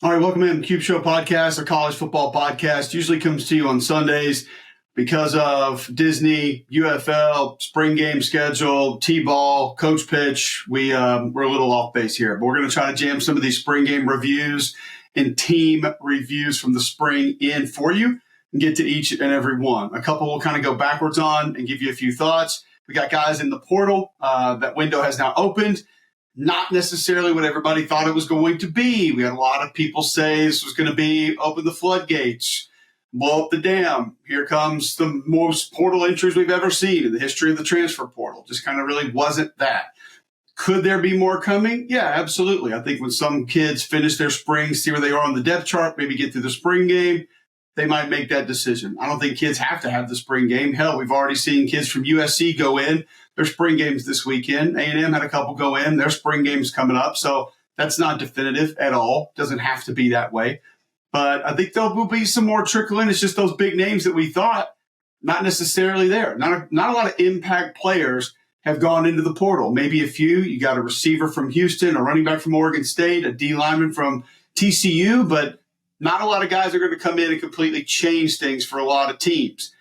All right, welcome in Cube Show podcast, a college football podcast. Usually comes to you on Sundays because of Disney, UFL, spring game schedule, T-ball, coach pitch. We're a little off base here, but we're going to try to jam some of these spring game reviews and team reviews from the spring in for you and get to each and every one. A couple we'll kind of go backwards on and give you a few thoughts. We got guys in the portal. That window has now opened. Not necessarily what everybody thought it was going to be. We had a lot of people say this was going to be open the floodgates, blow up the dam. Here comes the most portal entries we've ever seen in the history of the transfer portal. Just kind of really wasn't that. Could there be more coming? Yeah, absolutely. I think when some kids finish their spring, see where they are on the depth chart, maybe get through the spring game, they might make that decision. I don't think kids have to have the spring game. Hell, we've already seen kids from USC go in. Their spring games this weekend. A&M had a couple go in. Their spring game's coming up. So that's not definitive at all. Doesn't have to be that way. But I think there will be some more trickle in. It's just those big names that we thought not necessarily there. Not a lot of impact players have gone into the portal. Maybe a few. You got a receiver from Houston, a running back from Oregon State, a D lineman from TCU, but not a lot of guys are going to come in and completely change things for a lot of teams.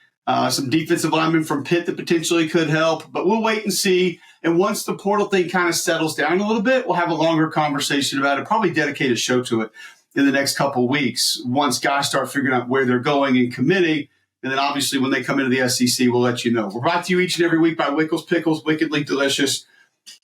Some defensive linemen from Pitt that potentially could help, but we'll wait and see. And once the portal thing kind of settles down a little bit, we'll have a longer conversation about it, probably dedicate a show to it in the next couple of weeks once guys start figuring out where they're going and committing. And then obviously when they come into the SEC, we'll let you know. We're brought to you each and every week by Wickles Pickles, wickedly delicious.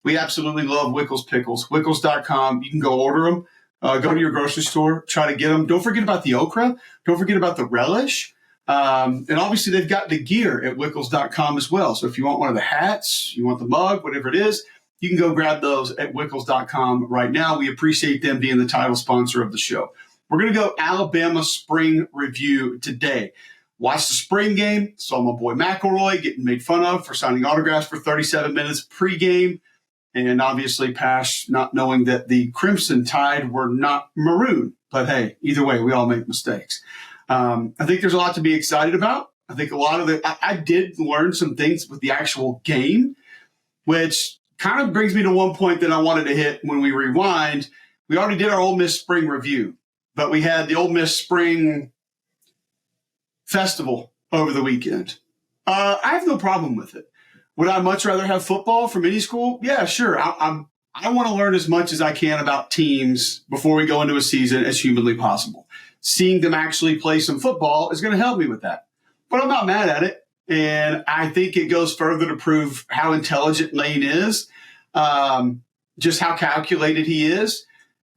We absolutely love Wickles Pickles. Wickles.com. You can go order them. Go to your grocery store, try to get them. Don't forget about the okra. Don't forget about the relish. And obviously, they've got the gear at Wickles.com as well. So if you want one of the hats, you want the mug, whatever it is, you can go grab those at Wickles.com right now. We appreciate them being the title sponsor of the show. We're going to go Alabama spring review today. Watch the spring game. Saw my boy McElroy getting made fun of for signing autographs for 37 minutes pregame. And obviously, Pash not knowing that the Crimson Tide were not maroon. But hey, either way, we all make mistakes. I think there's a lot to be excited about. I think a lot of I did learn some things with the actual game, which kind of brings me to one point that I wanted to hit when we rewind. We already did our Ole Miss spring review, but we had the Ole Miss spring festival over the weekend. I have no problem with it. Would I much rather have football from any school? Yeah, sure. I want to learn as much as I can about teams before we go into a season as humanly possible. Seeing them actually play some football is going to help me with that. But I'm not mad at it. And I think it goes further to prove how intelligent Lane is, just how calculated he is.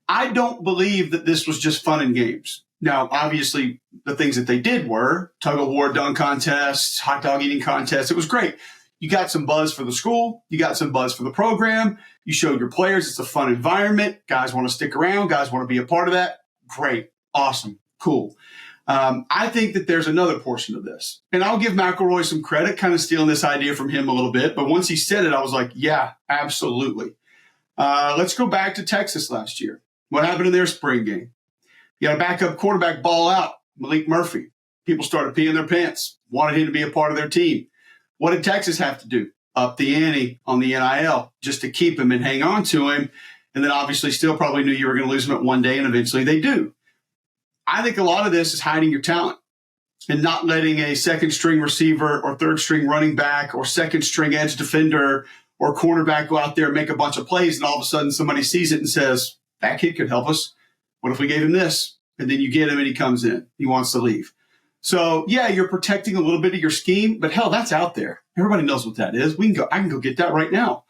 I don't believe that this was just fun and games. Now, obviously, the things that they did were tug-of-war dunk contests, hot dog eating contests. It was great. You got some buzz for the school. You got some buzz for the program. You showed your players it's a fun environment. Guys want to stick around. Guys want to be a part of that. Great. Awesome. Cool. I think that there's another portion of this. And I'll give McElroy some credit, kind of stealing this idea from him a little bit. But once he said it, I was like, yeah, absolutely. Let's go back to Texas last year. What happened in their spring game? You got a backup quarterback ball out, Malik Murphy. People started peeing their pants, wanted him to be a part of their team. What did Texas have to do? Up the ante on the NIL just to keep him and hang on to him. And then obviously still probably knew you were going to lose him at one day, and eventually they do. I think a lot of this is hiding your talent and not letting a second-string receiver or third-string running back or second-string edge defender or cornerback go out there and make a bunch of plays, and all of a sudden somebody sees it and says, that kid could help us. What if we gave him this? And then you get him and he comes in. He wants to leave. So, yeah, you're protecting a little bit of your scheme, but hell, that's out there. Everybody knows what that is. I can go get that right now.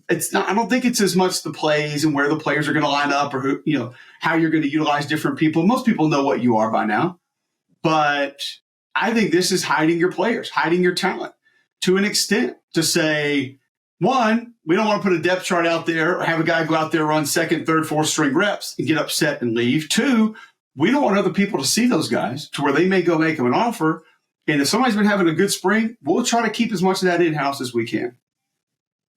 It's not. I don't think it's as much the plays and where the players are going to line up or who, how you're going to utilize different people. Most people know what you are by now, but I think this is hiding your players, hiding your talent to an extent to say, one, we don't want to put a depth chart out there or have a guy go out there, run second, third, fourth string reps and get upset and leave. Two, we don't want other people to see those guys to where they may go make them an offer. And if somebody's been having a good spring, we'll try to keep as much of that in-house as we can.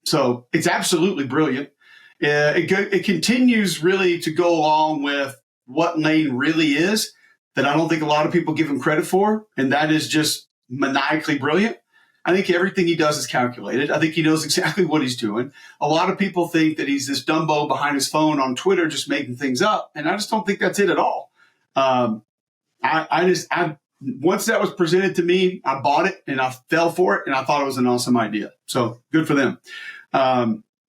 So it's absolutely brilliant. It continues really to go along with what Lane really is that I don't think a lot of people give him credit for, and that is just maniacally brilliant. I think everything he does is calculated. I think he knows exactly what he's doing. A lot of people think that he's this Dumbo behind his phone on Twitter just making things up, and I just don't think that's it at all. Once that was presented to me, I bought it and I fell for it, and I thought it was an awesome idea. So good for them.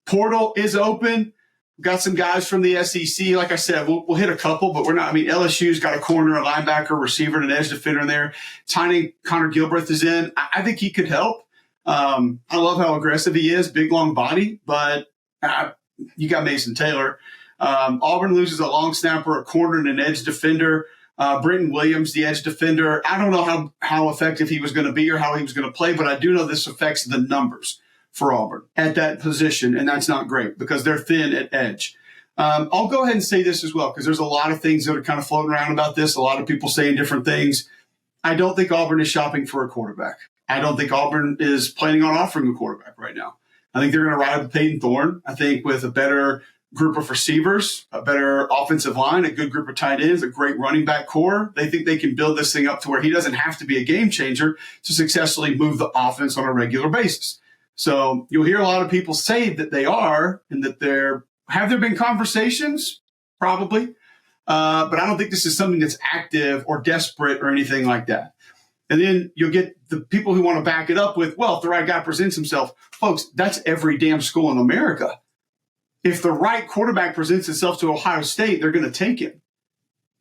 Portal is open. We've got some guys from the SEC. Like I said, we'll hit a couple, but we're not. I mean, LSU's got a corner, a linebacker, receiver, and an edge defender in there. Tiny Connor Gilbreth is in. I think he could help. I love how aggressive he is, big, long body, but you got Mason Taylor. Auburn loses a long snapper, a corner, and an edge defender. Brenton Williams, the edge defender. I don't know how effective he was going to be or how he was going to play, but I do know this affects the numbers for Auburn at that position, and that's not great because they're thin at edge. I'll go ahead and say this as well because there's a lot of things that are kind of floating around about this, a lot of people saying different things. I don't think Auburn is shopping for a quarterback. I don't think Auburn is planning on offering a quarterback right now. I think they're going to ride with Peyton Thorne. I think with a better group of receivers, a better offensive line, a good group of tight ends, a great running back core, they think they can build this thing up to where he doesn't have to be a game changer to successfully move the offense on a regular basis. So you'll hear a lot of people say that they are and that have there been conversations? Probably. But I don't think this is something that's active or desperate or anything like that. And then you'll get the people who want to back it up with, well, if the right guy presents himself. Folks, that's every damn school in America. If the right quarterback presents himself to Ohio State, they're going to take him.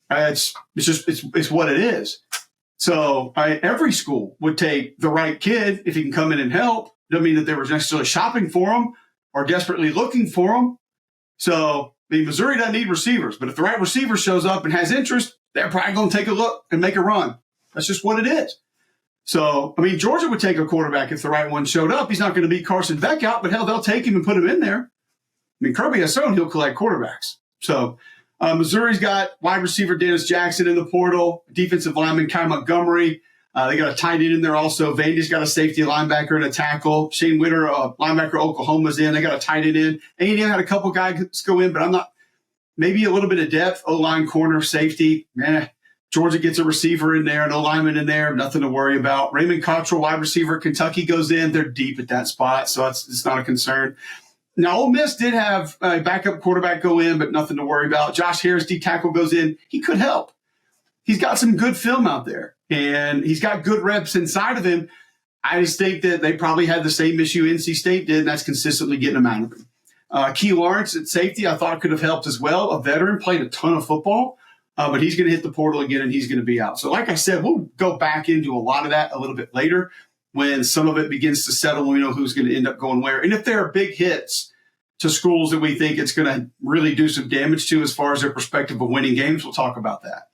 It's what it is. So every school would take the right kid if he can come in and help. Doesn't mean that they were necessarily shopping for him or desperately looking for him. So, Missouri doesn't need receivers, but if the right receiver shows up and has interest, they're probably going to take a look and make a run. That's just what it is. So, Georgia would take a quarterback if the right one showed up. He's not going to beat Carson Beck out, but hell, they'll take him and put him in there. Kirby has shown he'll collect quarterbacks. So, Missouri's got wide receiver Dennis Jackson in the portal, defensive lineman Kai Montgomery. They got a tight end in there also. Vandy's got a safety, linebacker, and a tackle. Shane Witter, linebacker, Oklahoma's in. They got a tight end in. A&M had a couple guys go in, but maybe a little bit of depth. O-line, corner, safety. Georgia gets a receiver in there, an O-lineman in there, nothing to worry about. Raymond Cottrell, wide receiver. Kentucky goes in. They're deep at that spot, so it's not a concern. Now, Ole Miss did have a backup quarterback go in, but nothing to worry about. Josh Harris, D tackle, goes in. He could help. He's got some good film out there, and he's got good reps inside of him. I just think that they probably had the same issue NC State did, and that's consistently getting them out of him. Key Lawrence at safety, I thought could have helped as well. A veteran, played a ton of football, but he's going to hit the portal again, and he's going to be out. So like I said, we'll go back into a lot of that a little bit later when some of it begins to settle and we know who's going to end up going where. And if there are big hits to schools that we think it's going to really do some damage to as far as their perspective of winning games, we'll talk about that.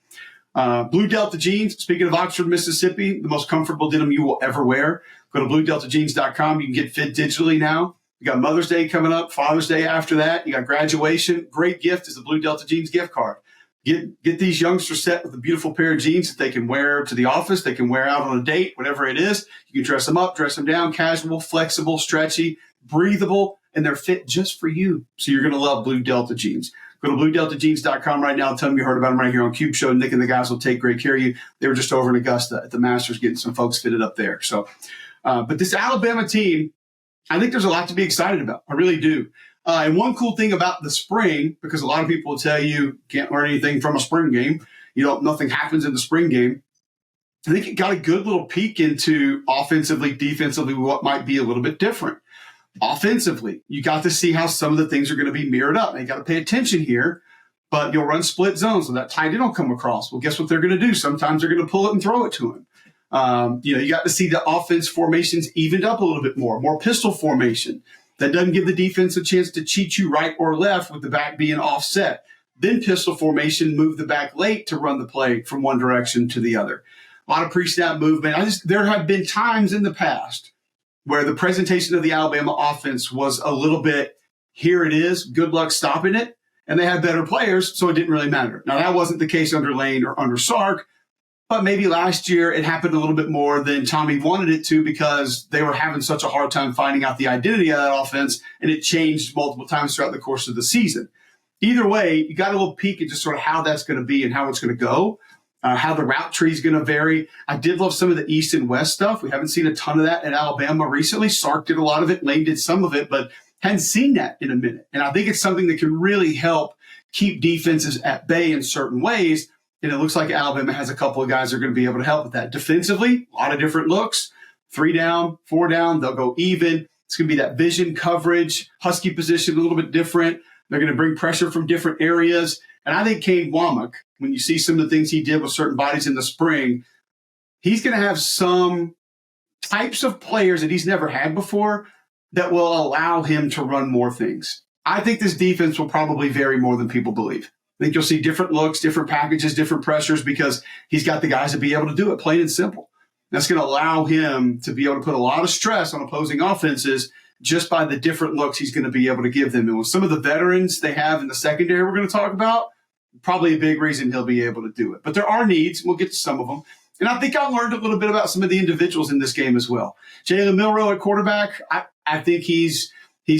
Blue Delta Jeans, speaking of Oxford, Mississippi, the most comfortable denim you will ever wear. Go to bluedeltajeans.com. You can get fit digitally now. You got Mother's Day coming up, Father's Day after that. You got graduation. Great gift is the Blue Delta Jeans gift card. Get these youngsters set with a beautiful pair of jeans that they can wear to the office. They can wear out on a date, whatever it is. You can dress them up, dress them down, casual, flexible, stretchy, breathable, and they're fit just for you. So you're going to love Blue Delta Jeans. Go to bluedeltajeans.com right now and tell them you heard about them right here on Cube Show. Nick and the guys will take great care of you. They were just over in Augusta at the Masters getting some folks fitted up there. So, but this Alabama team, I think there's a lot to be excited about. I really do. And one cool thing about the spring, because a lot of people will tell you can't learn anything from a spring game. Nothing happens in the spring game. I think it got a good little peek into offensively, defensively, what might be a little bit different. Offensively, you got to see how some of the things are going to be mirrored up. And you got to pay attention here, but you'll run split zones so that tight end will come across. Well, guess what they're going to do? Sometimes they're going to pull it and throw it to him. You got to see the offense formations evened up a little bit more pistol formation. That doesn't give the defense a chance to cheat you right or left with the back being offset. Then pistol formation, move the back late to run the play from one direction to the other. A lot of pre-snap movement. There have been times in the past where the presentation of the Alabama offense was a little bit, here it is, good luck stopping it, and they had better players, so it didn't really matter. Now, that wasn't the case under Lane or under Sark, but maybe last year it happened a little bit more than Tommy wanted it to because they were having such a hard time finding out the identity of that offense, and it changed multiple times throughout the course of the season. Either way, you got a little peek at just sort of how that's going to be and how it's going to go. how the route tree is going to vary. I did love some of the East and West stuff. We haven't seen a ton of that in Alabama recently. Sark did a lot of it. Lane did some of it, but hadn't seen that in a minute. And I think it's something that can really help keep defenses at bay in certain ways. And it looks like Alabama has a couple of guys that are going to be able to help with that. Defensively, a lot of different looks. 3 down, 4 down, they'll go even. It's going to be that vision coverage, Husky position, a little bit different. They're going to bring pressure from different areas. And I think Kane Womack, when you see some of the things he did with certain bodies in the spring, he's going to have some types of players that he's never had before that will allow him to run more things. I think this defense will probably vary more than people believe. I think you'll see different looks, different packages, different pressures because he's got the guys to be able to do it, plain and simple. That's going to allow him to be able to put a lot of stress on opposing offenses just by the different looks he's going to be able to give them. And with some of the veterans they have in the secondary we're going to talk about, probably a big reason he'll be able to do it. But there are needs. We'll get to some of them. And I think I learned a little bit about some of the individuals in this game as well. Jalen Milroe at quarterback, I think he's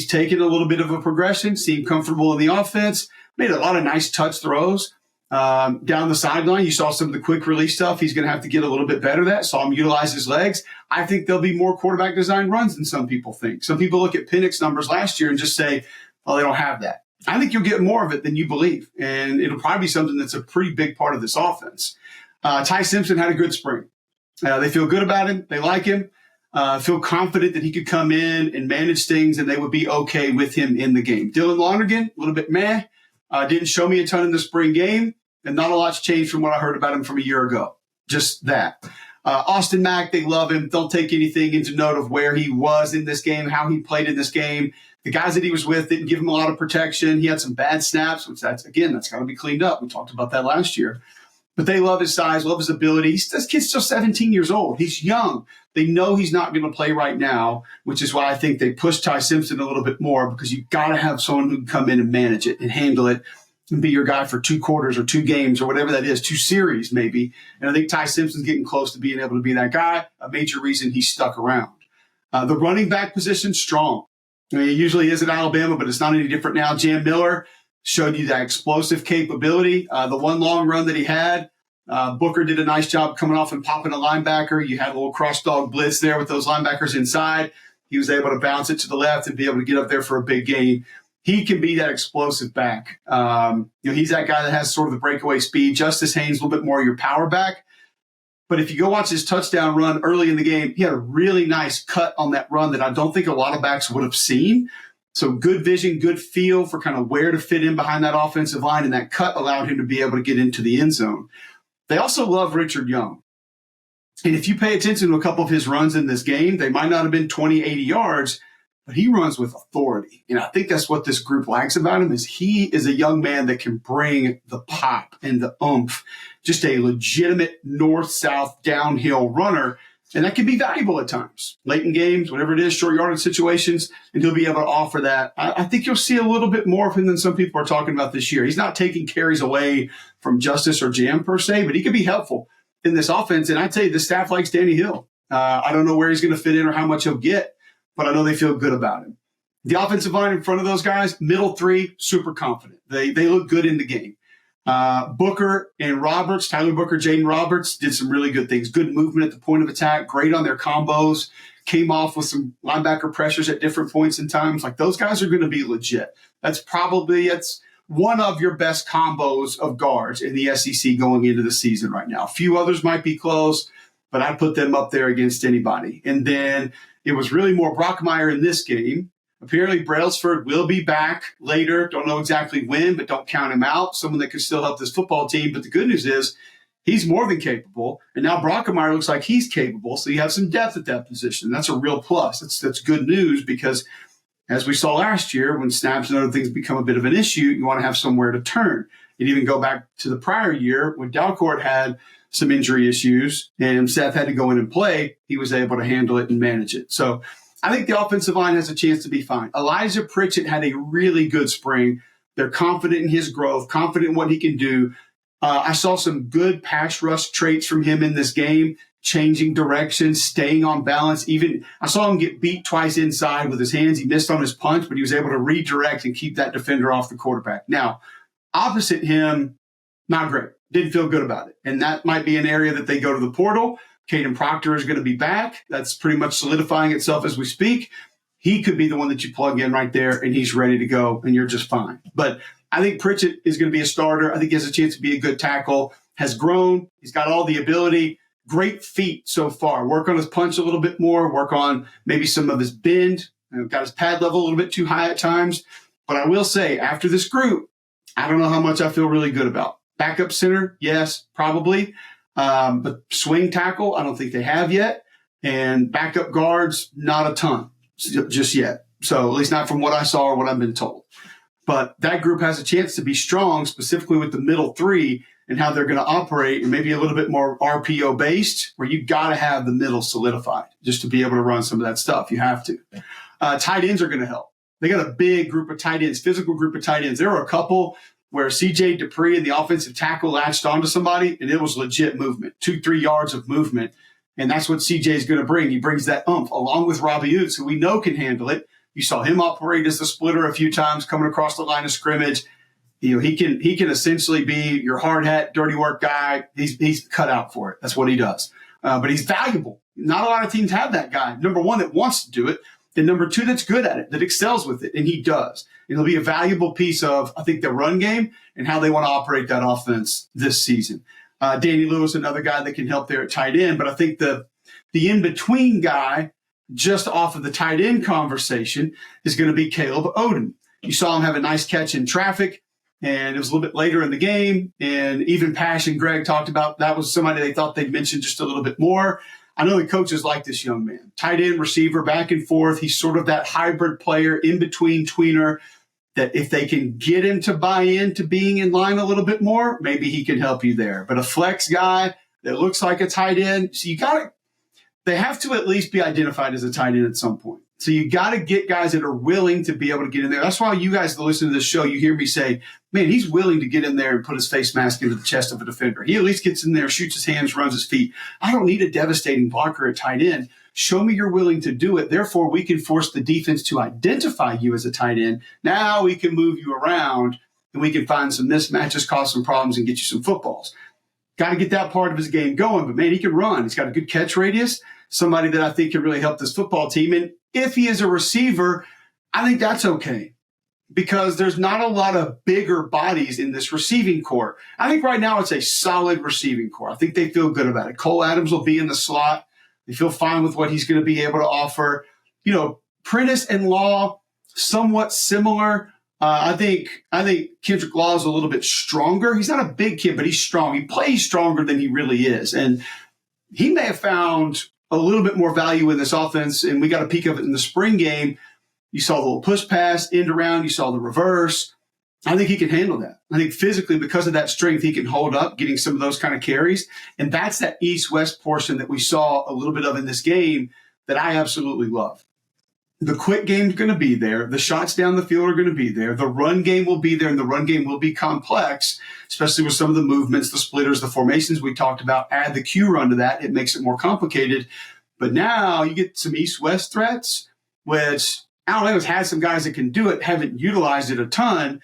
taken a little bit of a progression, seemed comfortable in the offense, made a lot of nice touch throws. Down the sideline, you saw some of the quick release stuff. He's going to have to get a little bit better at that. Saw him utilize his legs. I think there'll be more quarterback design runs than some people think. Some people look at Penix's numbers last year and just say, oh, they don't have that. I think you'll get more of it than you believe. And it'll probably be something that's a pretty big part of this offense. Ty Simpson had a good spring. They feel good about him. They like him. Feel confident that he could come in and manage things and they would be okay with him in the game. Dylan Lonergan, a little bit meh. Didn't show me a ton in the spring game. And not a lot's changed from what I heard about him from a year ago. Just that. Austin Mack, they love him. Don't take anything into note of where he was in this game, how he played in this game. The guys that he was with didn't give him a lot of protection. He had some bad snaps, which that's got to be cleaned up. We talked about that last year. But they love his size, love his ability. This kid's still 17 years old. He's young. They know he's not going to play right now, which is why I think they pushed Ty Simpson a little bit more because you've got to have someone who can come in and manage it and handle it and be your guy for 2 quarters or 2 games or whatever that is, 2 series maybe. And I think Ty Simpson's getting close to being able to be that guy, a major reason he stuck around. The running back position, strong. I mean, it usually is at Alabama, but it's not any different now. Jam Miller showed you that explosive capability. The one long run that he had, Booker did a nice job coming off and popping a linebacker. You had a little cross dog blitz there with those linebackers inside. He was able to bounce it to the left and be able to get up there for a big gain. He can be that explosive back. He's that guy that has sort of the breakaway speed. Justice Haynes, a little bit more your power back. But if you go watch his touchdown run early in the game, he had a really nice cut on that run that I don't think a lot of backs would have seen. So good vision, good feel for kind of where to fit in behind that offensive line, and that cut allowed him to be able to get into the end zone. They also love Richard Young. And if you pay attention to a couple of his runs in this game, they might not have been 20, 80 yards, but he runs with authority. And I think that's what this group likes about him is he is a young man that can bring the pop and the oomph, just a legitimate north-south downhill runner. And that can be valuable at times, late in games, whatever it is, short yardage situations, and he'll be able to offer that. I think you'll see a little bit more of him than some people are talking about this year. He's not taking carries away from Justice or Jam per se, but he can be helpful in this offense. And I tell you, the staff likes Danny Hill. I don't know where he's going to fit in or how much he'll get, but I know they feel good about him. The offensive line in front of those guys, middle 3, super confident. They look good in the game. Booker and Roberts, Tyler Booker, Jaden Roberts did some really good things. Good movement at the point of attack, great on their combos, came off with some linebacker pressures at different points in times. Like those guys are going to be legit. That's one of your best combos of guards in the SEC going into the season right now. A few others might be close, but I'd put them up there against anybody. And then it was really more Brockmeyer in this game. Apparently, Brailsford will be back later. Don't know exactly when, but don't count him out. Someone that could still help this football team. But the good news is he's more than capable. And now Brockmeyer looks like he's capable. So you have some depth at that position. That's a real plus. That's good news because, as we saw last year, when snaps and other things become a bit of an issue, you want to have somewhere to turn. And even go back to the prior year when Dalcourt had some injury issues and Seth had to go in and play, he was able to handle it and manage it. So I think the offensive line has a chance to be fine. Elijah Pritchett had a really good spring. They're confident in his growth, confident in what he can do. I saw some good pass rush traits from him in this game, changing direction, staying on balance. Even I saw him get beat twice inside with his hands. He missed on his punch, but he was able to redirect and keep that defender off the quarterback. Now, opposite him, not great. didn't feel good about it. And that might be an area that they go to the portal. Caden Proctor is going to be back. That's pretty much solidifying itself as we speak. He could be the one that you plug in right there, and he's ready to go, and you're just fine. But I think Pritchett is going to be a starter. I think he has a chance to be a good tackle, has grown. He's got all the ability. Great feet so far. Work on his punch a little bit more. Work on maybe some of his bend. Got his pad level a little bit too high at times. But I will say, after this group, I don't know how much I feel really good about. Backup center, yes, probably. But swing tackle, I don't think they have yet. And backup guards, not a ton just yet. So at least not from what I saw or what I've been told. But that group has a chance to be strong, specifically with the middle three and how they're going to operate, and maybe a little bit more RPO based, where you got to have the middle solidified just to be able to run some of that stuff. You have to. Tight ends are going to help. They got a big group of tight ends, physical group of tight ends. There were a couple where C.J. Dupree and the offensive tackle latched onto somebody, and it was legit movement, 2-3 yards of movement. And that's what C.J. is going to bring. He brings that oomph along with Robbie Oots, who we know can handle it. You saw him operate as the splitter a few times coming across the line of scrimmage. You know, he can essentially be your hard hat, dirty work guy. He's cut out for it. That's what he does. But he's valuable. Not a lot of teams have that guy. Number one, that wants to do it. And number two, that's good at it, that excels with it. And he does. It'll be a valuable piece of, I think, their run game and how they want to operate that offense this season. Danny Lewis, another guy that can help there at tight end. But I think the in-between guy, just off of the tight end conversation, is going to be Caleb Oden. You saw him have a nice catch in traffic, and it was a little bit later in the game. And even Pash and Greg talked about that was somebody they thought they'd mention just a little bit more. I know the coaches like this young man. Tight end, receiver, back and forth. He's sort of that hybrid player, in-between tweener, that if they can get him to buy into being in line a little bit more, maybe he can help you there. But a flex guy that looks like a tight end, so they have to at least be identified as a tight end at some point. So you got to get guys that are willing to be able to get in there. That's why you guys that listen to this show, you hear me say, man, he's willing to get in there and put his face mask into the chest of a defender. He at least gets in there, shoots his hands, runs his feet. I don't need a devastating blocker at tight end. Show me you're willing to do it. Therefore, we can force the defense to identify you as a tight end. Now we can move you around, and we can find some mismatches, cause some problems, and get you some footballs. Got to get that part of his game going. But, man, he can run. He's got a good catch radius, somebody that I think can really help this football team. And if he is a receiver, I think that's okay, because there's not a lot of bigger bodies in this receiving core. I think right now it's a solid receiving core. I think they feel good about it. Cole Adams will be in the slot. They feel fine with what he's going to be able to offer. You know, Prentice and Law, somewhat similar. I think Kendrick Law is a little bit stronger. He's not a big kid, but he's strong. He plays stronger than he really is. And he may have found a little bit more value in this offense, and we got a peek of it in the spring game. You saw the little push pass, end around. You saw the reverse. I think he can handle that. I think physically, because of that strength, he can hold up getting some of those kind of carries. And that's that east-west portion that we saw a little bit of in this game that I absolutely love. The quick game's going to be there. The shots down the field are going to be there. The run game will be there, and the run game will be complex, especially with some of the movements, the splitters, the formations we talked about. Add the Q run to that. It makes it more complicated. But now you get some east-west threats, which Alabama's had some guys that can do it, haven't utilized it a ton,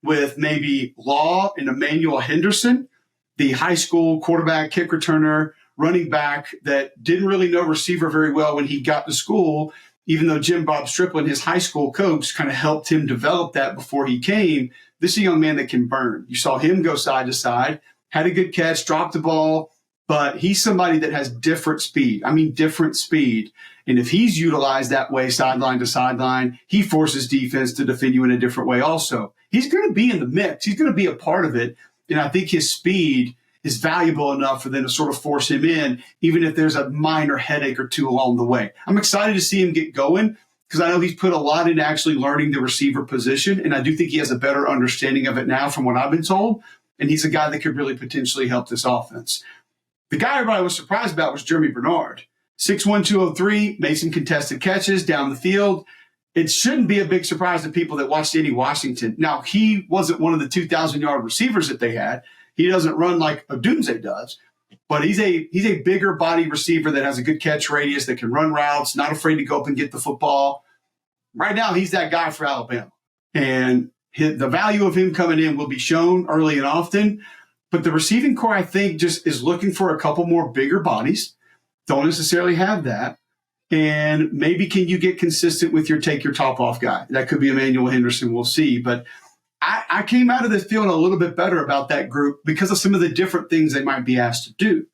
with maybe Law and Emmanuel Henderson, the high school quarterback, kick returner, running back that didn't really know receiver very well when he got to school, even though Jim Bob Strickland, his high school coach, kind of helped him develop that before he came. This is a young man that can burn. You saw him go side to side, had a good catch, dropped the ball, but he's somebody that has different speed. I mean, different speed. And if he's utilized that way, sideline to sideline, he forces defense to defend you in a different way also. He's going to be in the mix. He's going to be a part of it. And I think his speed is valuable enough for them to sort of force him in, even if there's a minor headache or two along the way. I'm excited to see him get going, because I know he's put a lot into actually learning the receiver position. And I do think he has a better understanding of it now from what I've been told. And he's a guy that could really potentially help this offense. The guy everybody was surprised about was Jeremy Bernard. 6'1", 203, made some contested catches down the field. It shouldn't be a big surprise to people that watched Eddie Washington. Now, he wasn't one of the 2,000-yard receivers that they had. He doesn't run like Odunze does, but he's a bigger body receiver that has a good catch radius, that can run routes, not afraid to go up and get the football. Right now, he's that guy for Alabama. And the value of him coming in will be shown early and often. But the receiving core, I think, just is looking for a couple more bigger bodies. Don't necessarily have that. And maybe can you get consistent with your take your top off guy? That could be Emmanuel Henderson. We'll see. But I came out of this feeling a little bit better about that group because of some of the different things they might be asked to do.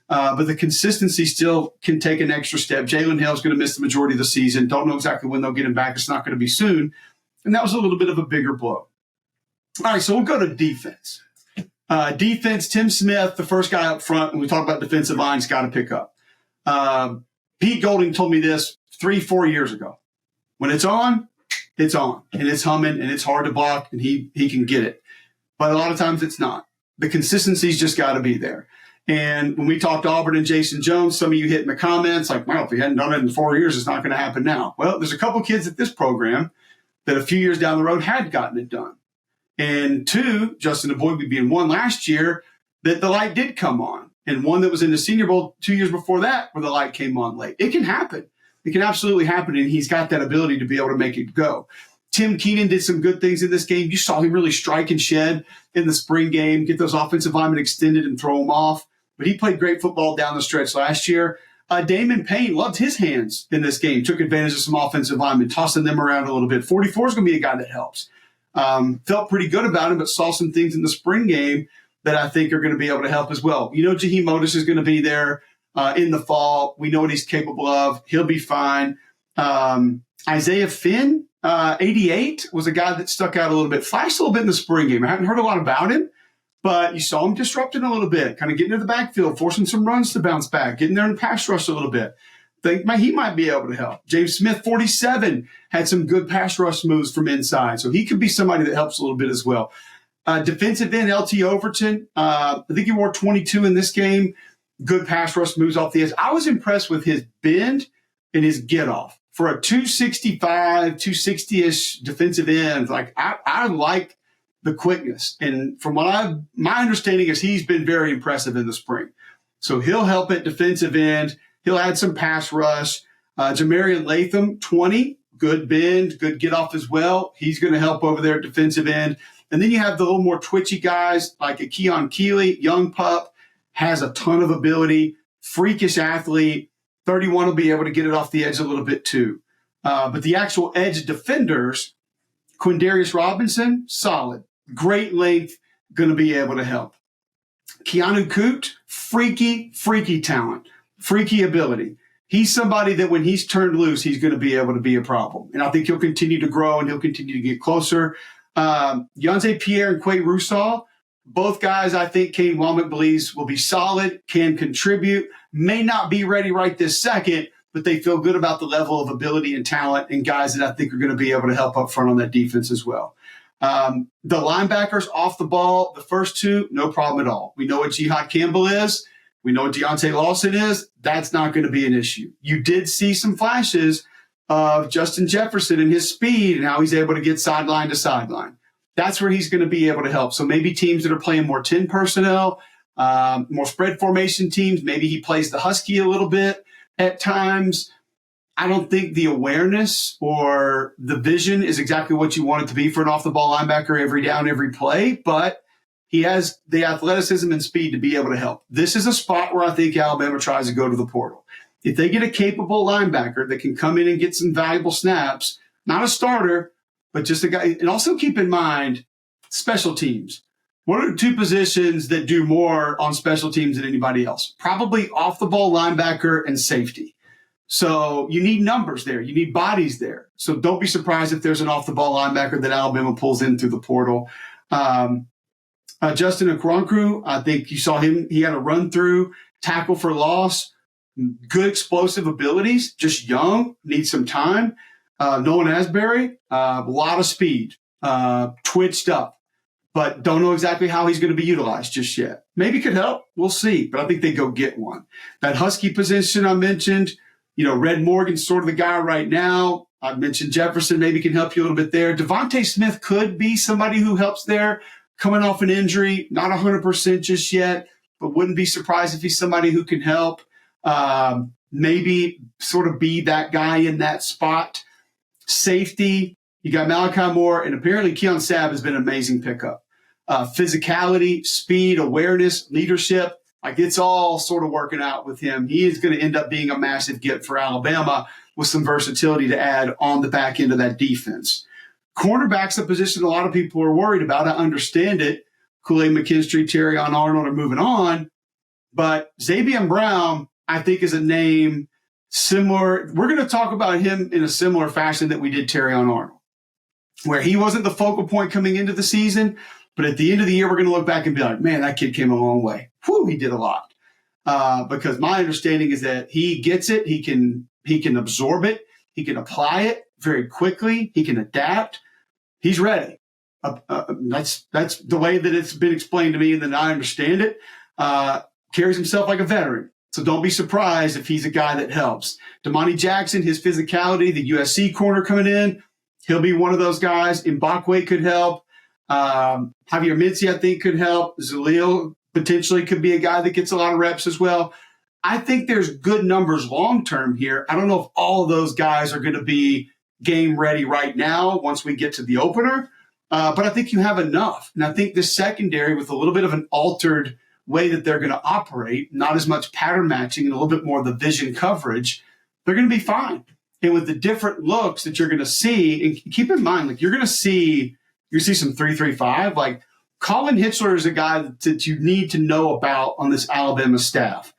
But the consistency still can take an extra step. Jalen Hill's going to miss the majority of the season. Don't know exactly when they'll get him back. It's not going to be soon. And that was a little bit of a bigger blow. All right, so we'll go to defense. Defense, Tim Smith, the first guy up front, when we talk about defensive lines, got to pick up. Pete Golding told me this 3-4 years ago. When it's on, and it's humming, and it's hard to block, and he can get it. But a lot of times it's not. The consistency's just got to be there. And when we talked to Auburn and Jason Jones, some of you hit in the comments like, well, if he hadn't done it in 4 years, it's not going to happen now. Well, there's a couple kids at this program that a few years down the road had gotten it done. And two, Justin DeBoer being one last year, that the light did come on. And one that was in the Senior Bowl 2 years before that where the light came on late. It can happen. It can absolutely happen, and he's got that ability to be able to make it go. Tim Keenan did some good things in this game. You saw him really strike and shed in the spring game, get those offensive linemen extended and throw them off. But he played great football down the stretch last year. Damon Payne loved his hands in this game, took advantage of some offensive linemen, tossing them around a little bit. 44 is going to be a guy that helps. Felt pretty good about him, but saw some things in the spring game that I think are going to be able to help as well. You know, Jaheim Otis is going to be there in the fall. We know what he's capable of. He'll be fine. Isaiah Finn, 88, was a guy that stuck out a little bit, flashed a little bit in the spring game. I haven't heard a lot about him, but you saw him disrupting a little bit, kind of getting into the backfield, forcing some runs to bounce back, getting there in the pass rush a little bit. Think he might be able to help. James Smith, 47, had some good pass rush moves from inside, so he could be somebody that helps a little bit as well. Defensive end, LT Overton, I think he wore 22 in this game. Good pass rush moves off the edge. I was impressed with his bend and his get off. For a 265, 260-ish defensive end, like I like the quickness. And from what my understanding is he's been very impressive in the spring. So he'll help at defensive end. He'll add some pass rush. Jamarian Latham, 20, good bend, good get off as well. He's going to help over there at defensive end. And then you have the little more twitchy guys like a Keon Keeley, young pup, has a ton of ability, freakish athlete. 31 will be able to get it off the edge a little bit too. But the actual edge defenders, Quindarius Robinson, solid. Great length, going to be able to help. Keanu Coote, freaky talent, freaky ability. He's somebody that when he's turned loose, he's going to be able to be a problem. And I think he'll continue to grow and he'll continue to get closer. Yonze Pierre and Quay Russaw, both guys I think Kane Womack believes will be solid, can contribute, may not be ready right this second, but they feel good about the level of ability and talent and guys that I think are going to be able to help up front on that defense as well. The linebackers off the ball, the first two, no problem at all. We know what Jihad Campbell is. We know what Deontay Lawson is. That's not going to be an issue. You did see some flashes of Justin Jefferson and his speed and how he's able to get sideline to sideline. That's where he's going to be able to help. So maybe teams that are playing more 10 personnel, more spread formation teams, maybe he plays the Husky a little bit at times. I don't think the awareness or the vision is exactly what you want it to be for an off-the-ball linebacker every down, every play, but he has the athleticism and speed to be able to help. This is a spot where I think Alabama tries to go to the portal. If they get a capable linebacker that can come in and get some valuable snaps, not a starter, but just a guy. And also keep in mind, special teams. What are the two positions that do more on special teams than anybody else? Probably off-the-ball linebacker and safety. So you need numbers there. You need bodies there. So don't be surprised if there's an off-the-ball linebacker that Alabama pulls in through the portal. Justin Okoronkwo, I think you saw him. He had a run-through, tackle for loss, good explosive abilities, just young, needs some time. Nolan Asbury, a lot of speed, twitched up, but don't know exactly how he's going to be utilized just yet. Maybe could help. We'll see, but I think they go get one. That Husky position I mentioned, Red Morgan's sort of the guy right now. I mentioned Jefferson maybe can help you a little bit there. Devontae Smith could be somebody who helps there coming off an injury, not 100% just yet, but wouldn't be surprised if he's somebody who can help. Maybe sort of be that guy in that spot. Safety, you got Malachi Moore, and apparently Keon Sabb has been an amazing pickup. physicality, speed, awareness, leadership. Like, it's all sort of working out with him. He is going to end up being a massive get for Alabama with some versatility to add on the back end of that defense. Cornerback's a position a lot of people are worried about. I understand it. Kool-Aid McKinstry, Terrion Arnold are moving on. But Xavier Brown, I think, is a name similar. We're going to talk about him in a similar fashion that we did Terrion Arnold, where he wasn't the focal point coming into the season. But at the end of the year, we're going to look back and be like, man, that kid came a long way. Whew, he did a lot. Because my understanding is that he gets it. He can absorb it. He can apply it very quickly. He can adapt. He's ready. That's the way that it's been explained to me, and that I understand it. Carries himself like a veteran. So don't be surprised if he's a guy that helps. Damani Jackson, his physicality, the USC corner coming in, he'll be one of those guys. Mbakwe could help. Javier Mincy, I think, could help. Zalil potentially could be a guy that gets a lot of reps as well. I think there's good numbers long-term here. I don't know if all of those guys are going to be game ready right now once we get to the opener, but I think you have enough. And I think the secondary, with a little bit of an altered way that they're going to operate, not as much pattern matching and a little bit more of the vision coverage, they're going to be fine. And with the different looks that you're going to see, and keep in mind, like, you're going to see some 3-3-5. Like, Colin Hitchler is a guy that you need to know about on this Alabama staff.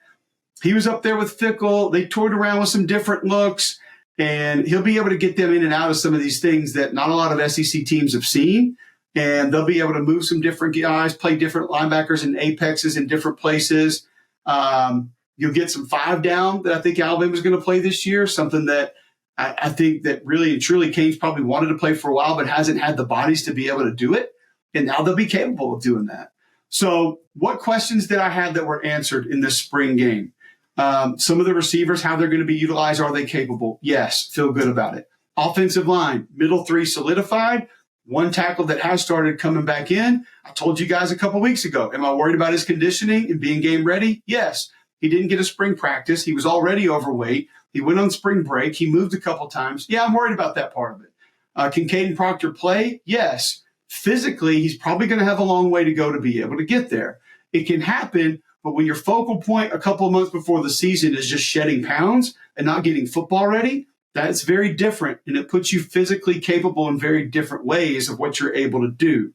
He was up there with Fickle. They toured around with some different looks, and he'll be able to get them in and out of some of these things that not a lot of SEC teams have seen. And they'll be able to move some different guys, play different linebackers and apexes in different places. You'll get some 5 down that I think Alabama's going to play this year, something that I think that really and truly Kane's probably wanted to play for a while, but hasn't had the bodies to be able to do it. And now they'll be capable of doing that. So what questions did I have that were answered in this spring game? Some of the receivers, how they're going to be utilized, are they capable? Yes, feel good about it. Offensive line, middle 3 solidified. 1 tackle that has started coming back in. I told you guys a couple weeks ago, am I worried about his conditioning and being game ready? Yes. He didn't get a spring practice. He was already overweight. He went on spring break. He moved a couple times. Yeah, I'm worried about that part of it. Can Caden Proctor play? Yes. Physically, he's probably going to have a long way to go to be able to get there. It can happen, but when your focal point a couple of months before the season is just shedding pounds and not getting football ready, that's very different, and it puts you physically capable in very different ways of what you're able to do.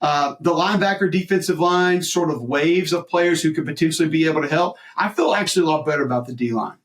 The linebacker defensive line, sort of waves of players who could potentially be able to help. I feel actually a lot better about the D-line.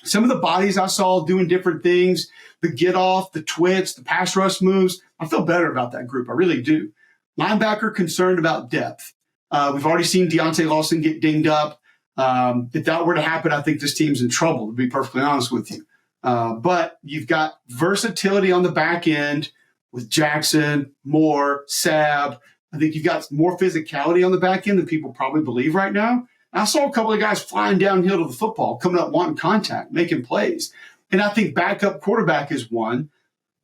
Some of the bodies I saw doing different things, the get off, the twitch, the pass rush moves, I feel better about that group. I really do. Linebacker, concerned about depth. We've already seen Deontay Lawson get dinged up. If that were to happen, I think this team's in trouble, to be perfectly honest with you. But you've got versatility on the back end with Jackson, Moore, Sabb. I think you've got more physicality on the back end than people probably believe right now. I saw a couple of guys flying downhill to the football, coming up, wanting contact, making plays. And I think backup quarterback is one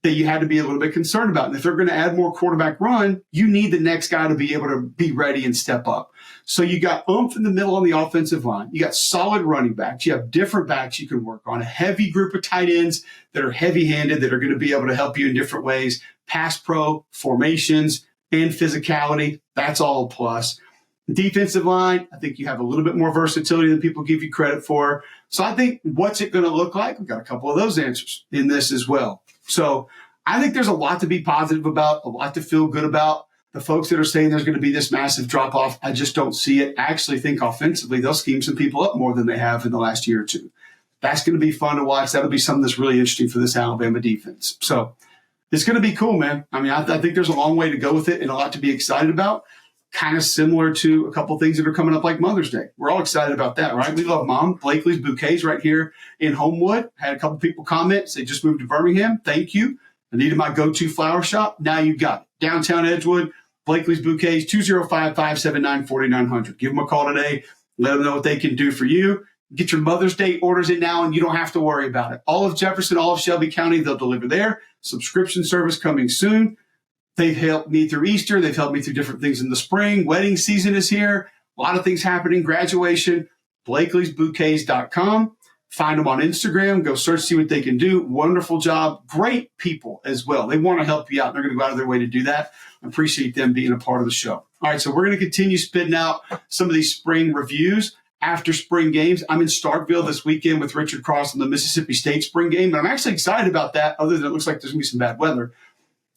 that you had to be a little bit concerned about. And if they're going to add more quarterback run, you need the next guy to be able to be ready and step up. So you got oomph in the middle on the offensive line. You got solid running backs. You have different backs you can work on, a heavy group of tight ends that are heavy-handed that are going to be able to help you in different ways. Pass pro, formations, and physicality. That's all a plus. Defensive line, I think you have a little bit more versatility than people give you credit for. So I think, what's it going to look like? We've got a couple of those answers in this as well. So I think there's a lot to be positive about, a lot to feel good about. The folks that are saying there's going to be this massive drop-off, I just don't see it. I actually think offensively they'll scheme some people up more than they have in the last year or two. That's going to be fun to watch. That'll be something that's really interesting for this Alabama defense. So it's going to be cool, man. I mean, I think there's a long way to go with it and a lot to be excited about. Kind of similar to a couple things that are coming up like Mother's Day. We're all excited about that, right? We love Mom. Blakely's Bouquets right here in Homewood. Had a couple people comment. They just moved to Birmingham. Thank you. I needed my go-to flower shop. Now you got it. Downtown Edgewood, Blakely's Bouquets, 205-579-4900. Give them a call today. Let them know what they can do for you. Get your Mother's Day orders in now, and you don't have to worry about it. All of Jefferson, all of Shelby County, they'll deliver there. Subscription service coming soon. They've helped me through Easter. They've helped me through different things in the spring. Wedding season is here. A lot of things happening. Graduation. Blakely'sBouquets.com. Find them on Instagram. Go search, see what they can do. Wonderful job. Great people as well. They want to help you out. They're going to go out of their way to do that. I appreciate them being a part of the show. All right, so we're going to continue spitting out some of these spring reviews after spring games. I'm in Starkville this weekend with Richard Cross in the Mississippi State spring game, and I'm actually excited about that, other than it looks like there's going to be some bad weather,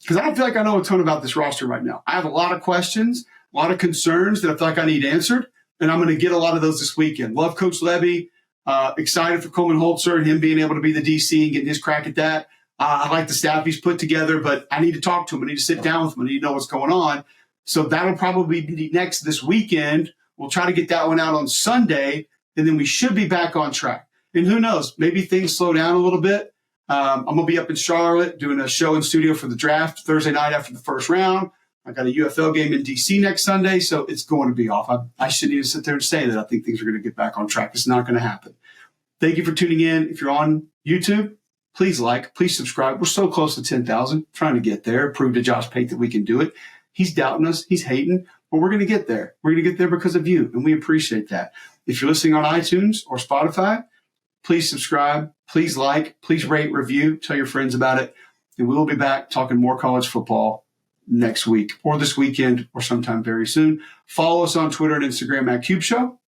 because I don't feel like I know a ton about this roster right now. I have a lot of questions, a lot of concerns that I feel like I need answered, and I'm going to get a lot of those this weekend. Love Coach Levy. Excited for Coleman Holzer and him being able to be the DC and getting his crack at that. I like the staff he's put together, but I need to talk to him. I need to sit down with him. I need to know what's going on. So that'll probably be next this weekend. We'll try to get that one out on Sunday, and then we should be back on track. And who knows, maybe things slow down a little bit. I'm going to be up in Charlotte doing a show in studio for the draft Thursday night after the first round. I got a UFL game in DC next Sunday, so it's going to be off. I shouldn't even sit there and say that I think things are going to get back on track. It's not going to happen. Thank you for tuning in. If you're on YouTube, please like, please subscribe. We're so close to 10,000, trying to get there. Prove to Josh Pate that we can do it. He's doubting us. He's hating, but we're going to get there. We're going to get there because of you, and we appreciate that. If you're listening on iTunes or Spotify, please subscribe, please like, please rate, review, tell your friends about it, and we will be back talking more college football next week or this weekend or sometime very soon. Follow us on Twitter and Instagram at Cube Show.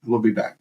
We'll be back.